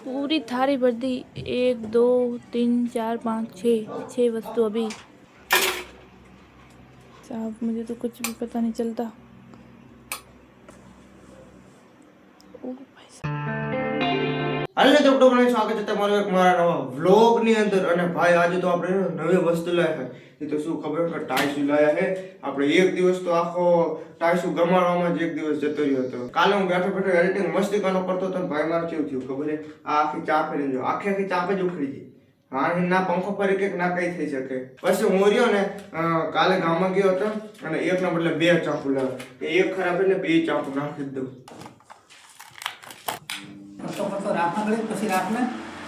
पूरी थाली भर दी। 1 2 3 4 5 6 वस्तु अभी। साहब मुझे तो कुछ भी पता नहीं चलता। હાલને તો ડોક્ટર સ્વાગત છે તમારું એક મારા નવા વ્લોગ ની અંદર। અને ભાઈ આજે તો આપણે નવી વસ્તુ લાયા છે। એ તો શું ખબર કે ટાઈસુ લાયા છે આપણે। એક દિવસ તો આખો ટાઈસુ ગમાડવામાં જ એક દિવસ જતો રહ્યો હતો। કાલે હું બેઠો બેઠો એડિટિંગ મસ્તીકાનો કરતો હતો ભાઈ મારે કેવું થયું ખબર છે? આ આખી ચાપ ફેરી જો આખી ચાપ જ ઉખડી ગઈ। હા ના પંખો ફરી કે ના કઈ થઈ શકે। પછી હું રહ્યો ને કાલે ગામમાં ગયો હતો અને એકના બદલે 2 ચાપુ લાવ્યો। એક ખરાબ એટલે 2 ચાપુ નાખી દઉં।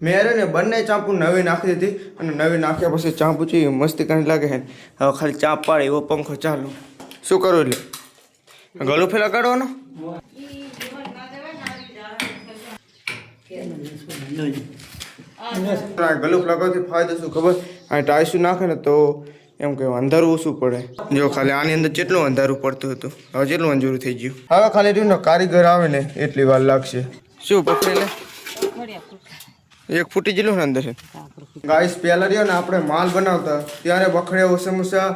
મેરે ને બંને ચાંપુ નવી નાખી દીધી અને નવી નાખ્યા પછી ચાંપુ છે મસ્તી કાંઈ લાગે છે। હવે ખાલી ચાપ પાડે એવો પંખો ચાલુ। શું કરું એટલે ગળું ફેલા કાઢવાનો? ગળું લગાવથી ફાયદો શું ખબર? આ ટાઈસું નાખે ને તો એમ કે અંધારું ઓછું પડે। જો ખાલી આની અંદર કેટલું અંધારું પડતું હતું હવે કેટલું અંજૂરું થઈ ગયું। હવે ખાલી રહ્યું ને કારીગર આવે ને એટલી વાર લાગશે। શું પકડે એક ફૂટી જેલું ને અંદર ગાઈસ પહેલા રહ્યો ને આપણે માલ બનાવતા ત્યારે બખડ્યા સમોસા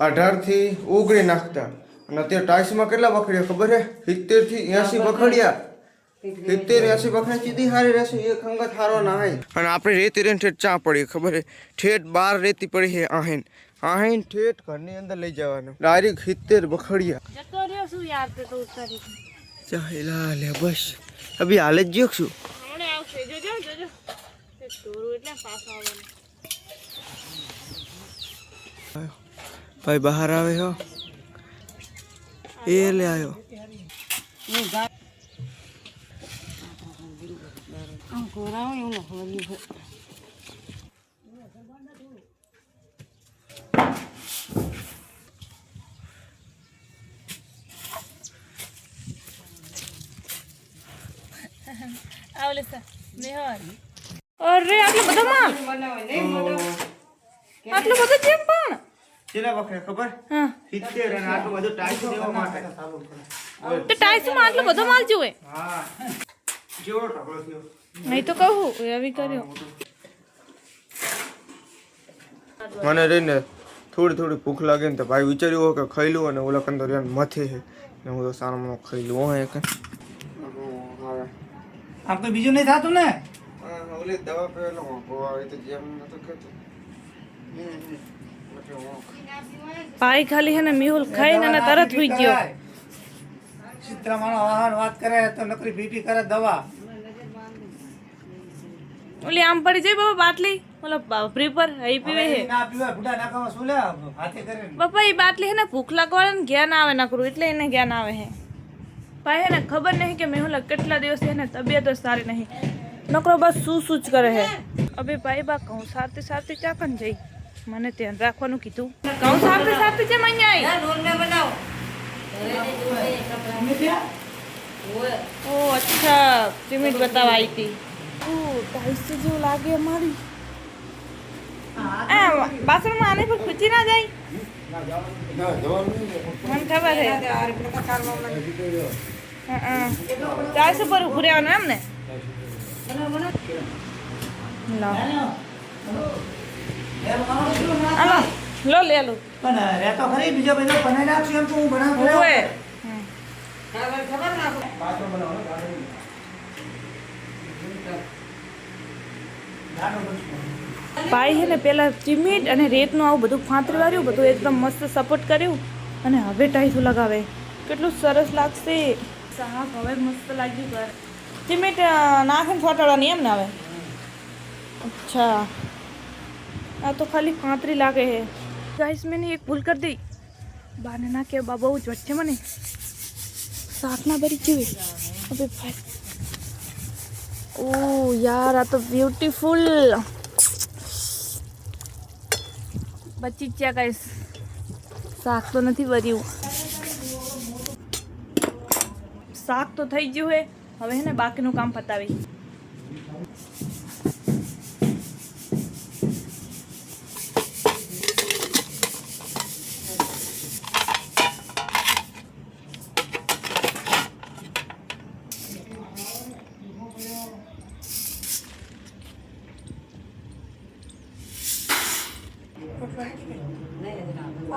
18 થી 19 નાખતા અને અત્યારે ટાઈસમાં કેટલા બખડ્યા ખબર છે? 70 થી 80 બખડ્યા। 70 80 બખડ્યા સીધી હારી રહેશે એક અંગત હારો ના હોય। અને આપણે રેતી રેન ઠેઠ ચા પડી ખબર છે? ઠેઠ 12 રેતી પડી છે આહીન આહીન ઠેઠ ઘરની અંદર લઈ જવાનું ડાયરેક્ટ 70 બખડ્યા। જતો રહ્યો છું યાર તે તો ઉતારી ચાહેલા લે બસ અભી હાલ જ જોક છું હમણે આવશે જોજો જોજો તે ટોરું એટલે પાસ આવવાનું ભાઈ બહાર આવે હો એ લે આવ્યો આમ કોરાવ એવું લખવાનું છે આવલે સર મેહર અરે આટલો બધો માલ આટલો બધો કેમ પણ કેટલા વખત ખબર? હા 70 અને આટલું બધું ટાઈસ દેવા માટે તો ટાઈસમાં આટલો બધો માલ જોવે? હા જેવો ઢગલો થયો નહીં તો કહું એવી કર્યો મને રહીને થોડી થોડી ભૂખ લાગે ને તો ભાઈ વિચાર્યું કે ખાઈ લઉં અને ઓલા કંદર મથે છે ને હું તો સારામાં ખાઈ લઉં હે કે આમ કોઈ બીજું નહીં થતું ને? ઓલી દવા પેલો આવે તો જેમ નતો કેતો પાઈ ખાલી હે ને મેહુલ ખાઈને અને તરત હુઈ ગયો। ચિત્રમાનો આહાર વાત કરે તો નકરી બીપી કરે દવા ઓલી આમ પડી જાય બાબા બાટલી ઓલા બાપરી પર હઈ પીવે હે ના પીવા બુડા નાકામાં શું લે હાથે કરે બાપા એ બાટલી હે ને ભૂખ લાગવા ને જ્ઞાન આવે ના કરું એટલે એને જ્ઞાન આવે હે। ભાઈ હે ને ખબર નહીં કે મેહુલ કેટલા દિવસ હે ને તબિયત સારી નહીં નકરો બસ શું જ કરે હે। અબે ભાઈ બા કહું સારતી સારતી ચાકન જઈ મને ધ્યાન રાખવાનું કીધું કહું સારતી સારતી જેમ અહીંયા આવી રોલ મે બનાવો ઓ અચ્છા સિમેન્ટ બતાવા આવી હતી ઓ ટાઈસ જેવું લાગે અમારી બાસણમાં આને પર ખૂચી ના જાય મને ખબર છે 400 પર ઉભું રહેવાનું એમ ને લો લે લો પણ રે તો ખરી બીજો બધો બનાવી નાખશું એમ તો હું બનાવું ઓએ ખબર ના પાછો બનાવો ભાઈ હે ને પેલા સિમેન્ટ અને રેતનું આવું બધું ફાંતરી વાળ્યું બધું એકદમ મસ્ત સપોર્ટ કર્યું અને હવે ટાઈસું લગાવે કેટલું સરસ લાગશે। સાહેબ હવે મસ્ત લાગ્યું ઘર સિમેન્ટ નાખીને ફાટાડવાની એમ ને હવે अच्छा આ તો ખાલી ફાંતરી લાગે है गाइस मैंने एक भूल कर दी बाने ना के बाबा वो वच्चे मने साथ ना भरी जीवे अबे भाई ओ यार आ तो ब्यूटीफुल बची क्या गाइस શાક તો નથી ભર્યું શાક તો થઈ ગયું હે હવે હે ને બાકીનું કામ પતાવી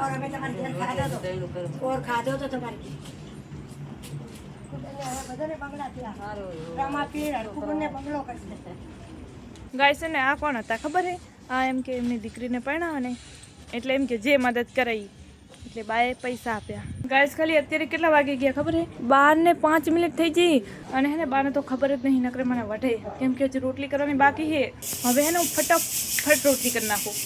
ઓર અમે તમારી ઘેર ખાધો તો ઓર ખાધો તો તમારી બધાને બંગલા થયા રામા પીર હરકુબરને બંગલો કરશે ગાય છે ને આ કોણ હતા ખબર હે? આ એમ કે એમની દીકરીને પરણાવે ને એટલે એમ કે જે મદદ કરાઈ એટલે બાએ પૈસા આપ્યા. ગાઈસ ખાલી અત્યારે કેટલા વાગે ગયા ખબર હે? 12:05 થઈ જઈ અને હે ને બાને તો ખબર જ નહીં નકરે મને વઢે કેમ કે હજી રોટલી કરવાની બાકી છે. હવે હે ને હું ફટાફટ રોટલી કરી નાખું.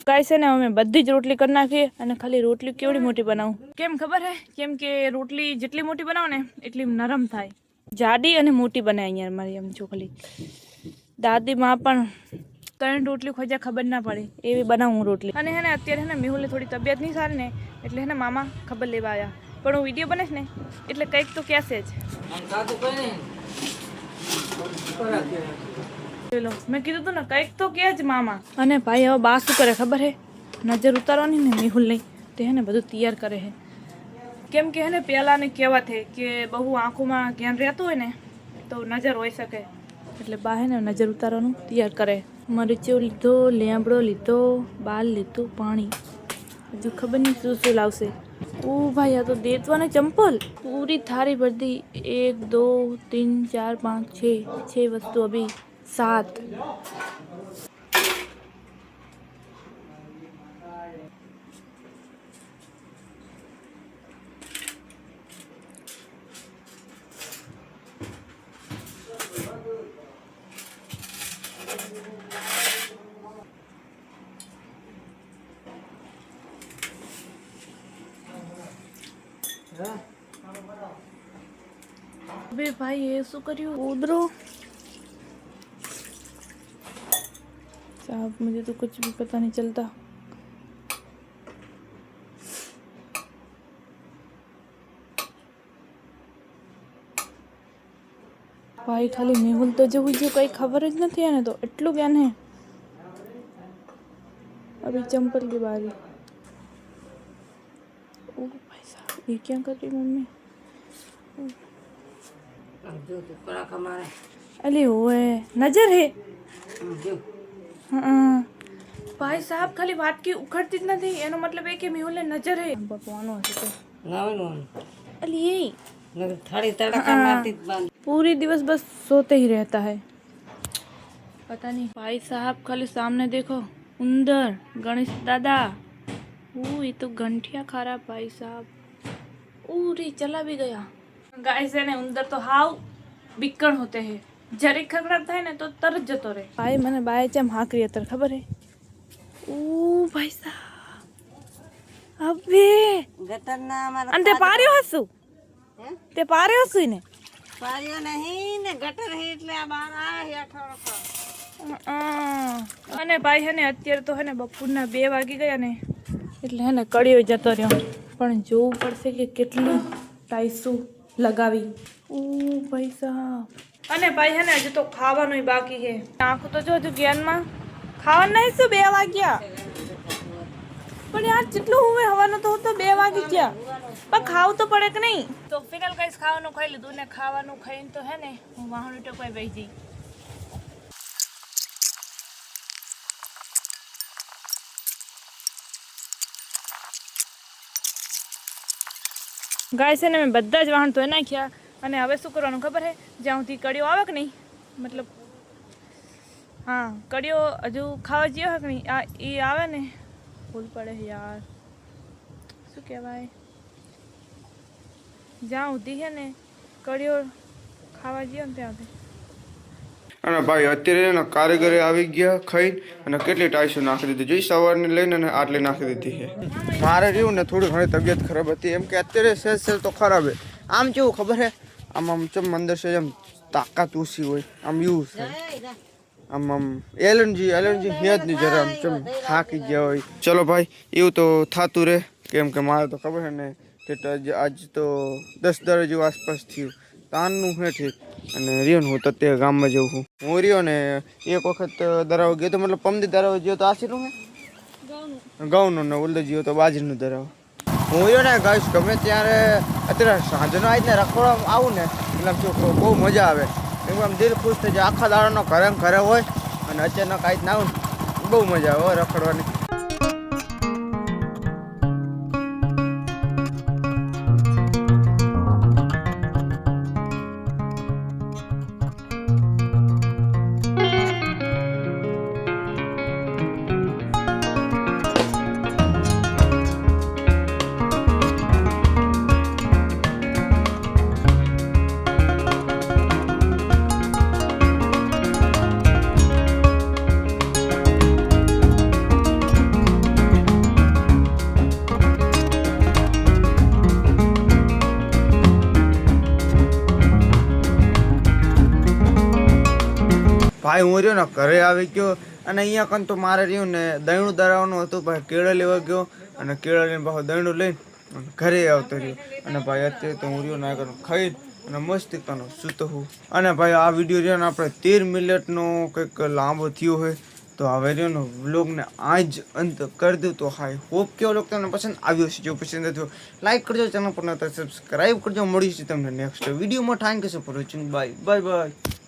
ગાય છે ને અમે બધી જ રોટલી કરી નાખીએ અને ખાલી રોટલી કેવડી મોટી બનાવું કેમ ખબર હે? કેમ કે રોટલી જેટલી મોટી બનાવો ને એટલી નરમ થાય. જાડી અને મોટી બને અહીંયા મારી એમ ચોખલી. દાદીમાં પણ 3 રોટલી ખોજા ખબર ના પડે એવી બનાવું રોટલી. અને હે ને અત્યારે હે ને મેહુલને થોડી તબિયત નહીં સારી ને એટલે હે ને મામા ખબર લેવા આવ્યા. પણ હું વિડીયો બને ને એટલે કંઈક તો કહેશે જ. ચલો મેં કીધું તું ને કંઈક તો કે જ મામા. અને ભાઈ હવે બા શું કરે ખબર હે? નજર ઉતારવાની ને મેહુલ નહીં તે હે ને બધું તૈયાર કરે છે. કેમ કે હે ને પહેલાંને કહેવત છે કે બહુ આંખોમાં જ્ઞાન રહેતું હોય ને તો નજર હોઈ શકે એટલે બા હે ને નજર ઉતારવાનું તૈયાર કરે. મરચું લીધો, લીમડો લીધો, બાલ લીધું, પાણી, હજુ ખબર નહીં શું શું લાવશે. ઓ ભાઈ આ તો દેતવાને ચંપલ પૂરી થારી ભર दी 1 2 3 4 5 6 वस्तु अभी 7. अबे भाई ये શું કર્યું? उधरो साहब मुझे तो कुछ भी पता नहीं चलता. ભાઈ ખાલી મેહુલ તો જેવું જે કઈ ખબર જ નથી એને તો એટલું જ્ઞાન હે. अभी चंपल की बारी. ओ भाई साहब ये क्या कर रही मम्मी? अली ओए नजर है. हाँ भाई साहब ખાલી વાટકી ઉખડતી જ નથી એનો મતલબ એ કે મેહુલને નજર હે. બકવાનો હશે તો અલી ये थोड़ी तड़का मारती पूरी दिवस बस सोते ही रहता है पता नहीं. भाई साहब खाली सामने देखो उंदर गणेश दादा. ये तो घंटिया खा रहा भाई साहब. रे चला भी गया. गाइस है ने उंदर तो हाव बिक्कण होते हैं. जरी खगड़ा થાય ને તો તરત જતો રહે. ભાઈ મને બાય ચમ હાકરી અતર ખબર હે? ભાઈ સાહેબ અબે ગટરના અમારા અંતે પાર્યો હસુ તે પાર્યો હસુ ને પાર્યો નહીં ને ગટર હે એટલે આ બાર આ હેઠો અને ભાઈ હે ને અત્યારે તો હે ને બપોરના 2 વાગી ગયા ને એટલે હે ને કડિયો જતો રહ્યો. પણ જોવું પડશે કે કેટલી ટાઈસુ લગાવી. ભાઈ સાહેબ અને ભાઈ હે ને હજુ તો ખાવાનું બાકી છે. આંખો તો જો હજુ જ્ઞાનમાં ખાવાનું નહીં શું 2 વાગ્યા. પણ યાર જેટલું હવે હવાનો તો 2 વાગી ગયા પણ ખાવું તો પડે કે નહીં. તો ફિનાલ ગાઈસ ખાવાનું ખાઈ લીધું ને ખાવાનું ખાઈને તો હે ને હું વાહણ ટપાઈ બેસી જઈ. ગાય છે ને મેં બધા જ વાહણ ધોઈ નાખ્યા અને હવે શું કરવાનું ખબર હે? જ્યાં સુધી કડિયો આવે કે નહીં મતલબ હા કડિયો હજુ ખાવા જેવો કે નહીં એ આવે ને ફૂલ પડે છે યાર, શું કહેવાય, જ્યાં સુધી છે ને કડીઓ ખાવા જઈએ ને ત્યાં સુધી. અને ભાઈ અત્યારે એના કારીગરે આવી ગયા ખાઈ અને કેટલી ટાઈસો નાખી દીધી, જોઈ સવારને લઈને અને આટલી નાખી દીધી છે. મારે રહ્યું ને થોડી ઘણી તબિયત ખરાબ હતી, એમ કે અત્યારે સેલ તો ખરાબ છે. આમ કેવું ખબર છે, આમ ચમ અંદર છે એમ તાકાત ઓછી હોય, આમ એવું છે, આમ એલર્જી હેત નહીં જરા, આમ ચમ થાકી ગયા હોય. ચલો ભાઈ એવું તો થતું રહે, કેમ કે મારે તો ખબર છે ને કે આજ તો 10 દર જેવું આસપાસ થયું, તાનનું છે ઠીક. અને રહ્યો ને હું તો અત્યારે ગામમાં જઉં છું. હું રહ્યો ને એક વખત દરાવ ગયો તો, મતલબ પમદી દરાવ ગયો તો આશીનું હે ઘઉંનો ને ઉલદ ગયો તો બાજરીનું દરાવ. હું રહ્યો ને ગાઈશ ગમે ત્યારે અત્યારે સાંજનો આજ ને રખોડવા આવું ને એટલે બહુ મજા આવે, કેમ કે આમ દિલ ખુશ થઈ જાય. આખા દાડાનો ઘરે હોય અને અચાનક આજ ના આવું ને બહુ મજા આવે રખડવાની. ભાઈ હું રહ્યો ને ઘરે આવી ગયો અને અહીંયા કન તો મારે રહ્યું ને દહીણું દરાવવાનું હતું. ભાઈ કેળા લેવા ગયો અને કેળા લઈને પાછું દહીણું લઈને ઘરે આવતો રહ્યો. અને ભાઈ અત્યારે તો હું રહ્યો ને આગળ ખાઈ અને મસ્ત એકતાનો સૂતો હું. અને ભાઈ આ વિડીયો રહ્યો ને આપણે 13 મિનિટનો કંઈક લાંબો થયો હોય, તો હવે રહ્યો ને વ્લોગને આ જ અંત કરી દઉં. તો હાઈ હોપ કે વ્લોગ તમને પસંદ આવ્યો છે. જો પસંદ થયો લાઈક કરજો, ચેનલ પર નતા સબસ્ક્રાઈબ કરજો. મળીશું તમને નેક્સ્ટ વિડીયોમાં. Thank you for watching. Bye bye bye.